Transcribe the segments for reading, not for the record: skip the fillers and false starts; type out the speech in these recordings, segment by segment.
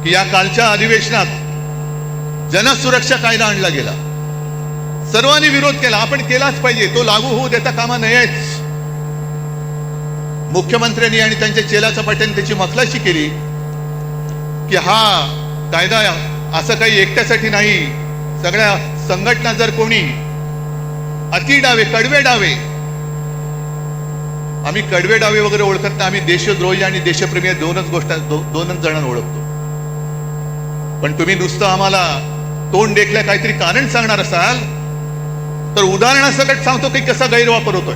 की या कालच्या अधिवेशनात जनसुरक्षा कायदा आणला गेला. सर्वांनी विरोध केला. आपण केलाच पाहिजे, तो लागू होऊ देता कामा नयेच. मुख्यमंत्र्यांनी आणि त्यांच्या चेला चपाट्यांनी त्याची मखलाशी केली की हा कायदा असं काही एकट्यासाठी नाही, सगळ्या संघटना जर कोणी अति डावे कडवे डावे, आम्ही कडवे डावे वगैरे ओळखत नाही, आम्ही देशद्रोही आणि देशप्रेमी दोनच जणांना ओळखतो. पण तुम्ही नुसतं आम्हाला तोंड देखल्या काहीतरी कारण सांगणार असाल तर उदाहरणासकट सांगतो की कसा गैरवापर होतोय.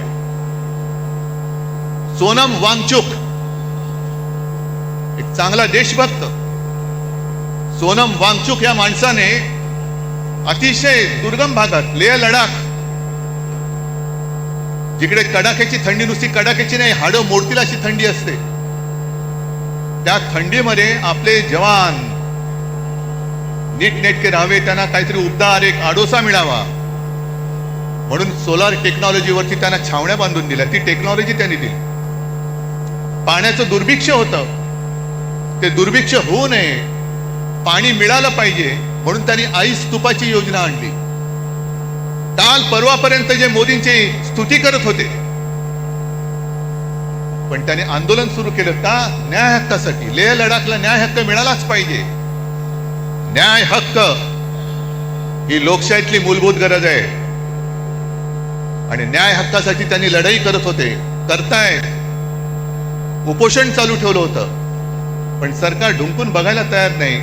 सोनम वांगचुक, एक चांगला देशभक्त सोनम वांगचुक या माणसाने अतिशय दुर्गम भागात लेह लडाख, जिकडे कडाक्याची थंडी, नुसती कडाक्याची नाही, हाडं मोडतील अशी थंडी असते, त्या थंडीमध्ये आपले जवान नीटनेटके राहावे, त्यांना काहीतरी उबदार एक आडोसा मिळावा म्हणून सोलार टेक्नॉलॉजीवरती त्यांना छावण्या बांधून दिल्या. ती टेक्नॉलॉजी त्यांनी दिली. पाण्याचं दुर्भिक्ष होतं, ते दुर्भिक्ष होऊ नये, पाणी मिळालं पाहिजे म्हणून त्यांनी आईस तुपाची योजना आणली. काल परवापर्यंत जे मोदींची स्तुती करत होते, पण त्यांनी आंदोलन सुरू केलं का? न्याय हक्कासाठी. लेह लडाखला न्याय हक्क मिळालाच पाहिजे. न्याय हक्क ही लोकशाहीतली मूलभूत गरज आहे आणि न्याय हक्कासाठी त्यांनी लढाई करत होते, करतायत. उपोषण चालू ठेवलं होतं पण सरकार ढुंकून बघायला तयार नाही.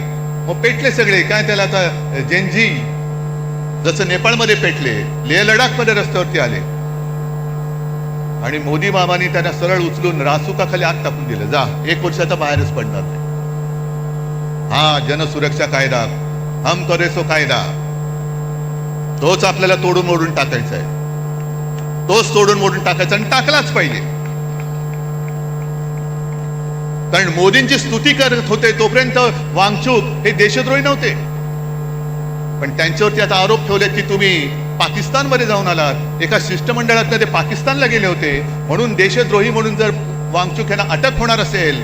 मग पेटले सगळे, काय त्याला आता जेनजी जसं नेपाळमध्ये पेटले, लेह लडाखमध्ये रस्त्यावरती आले आणि मोदी बाबांनी त्यांना सरळ उचलून रासुकाखाली आत टाकून दिलं. जा, 1 वर्षाचा बाहेरच पडणार नाही. हा जनसुरक्षा कायदा, हम करे सो कायदा, तोच आपल्याला तोडून मोडून टाकायचा आहे. तोच तोडून मोडून टाकायचा आणि टाकलाच पाहिजे. कारण मोदींची स्तुती करत होते तोपर्यंत वांगचुक हे देशद्रोही नव्हते, पण त्यांच्यावरती आता आरोप ठेवले की तुम्ही पाकिस्तानमध्ये जाऊन आलात, एका शिष्टमंडळात ते पाकिस्तानला गेले होते म्हणून देशद्रोही म्हणून जर वांगचुक यांना अटक होणार असेल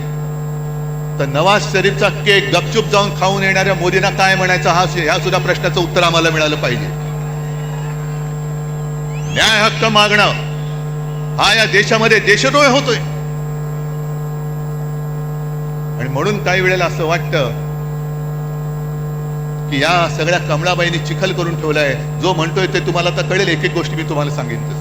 तर नवाज शरीफचा केक गपचूप जाऊन खाऊन येणाऱ्या मोदींना काय म्हणायचं, ह्या सुद्धा प्रश्नाचं उत्तर आम्हाला मिळालं पाहिजे. न्याय हक्क मागणं हा या देशामध्ये देशद्रोह होतोय. आणि म्हणून काही वेळेला असं वाटतं की या सगळ्या कमळाबाईंनी चिखल करून ठेवलाय. जो म्हणतोय ते तुम्हाला आता कळेल. एक एक गोष्टी मी तुम्हाला सांगितलं.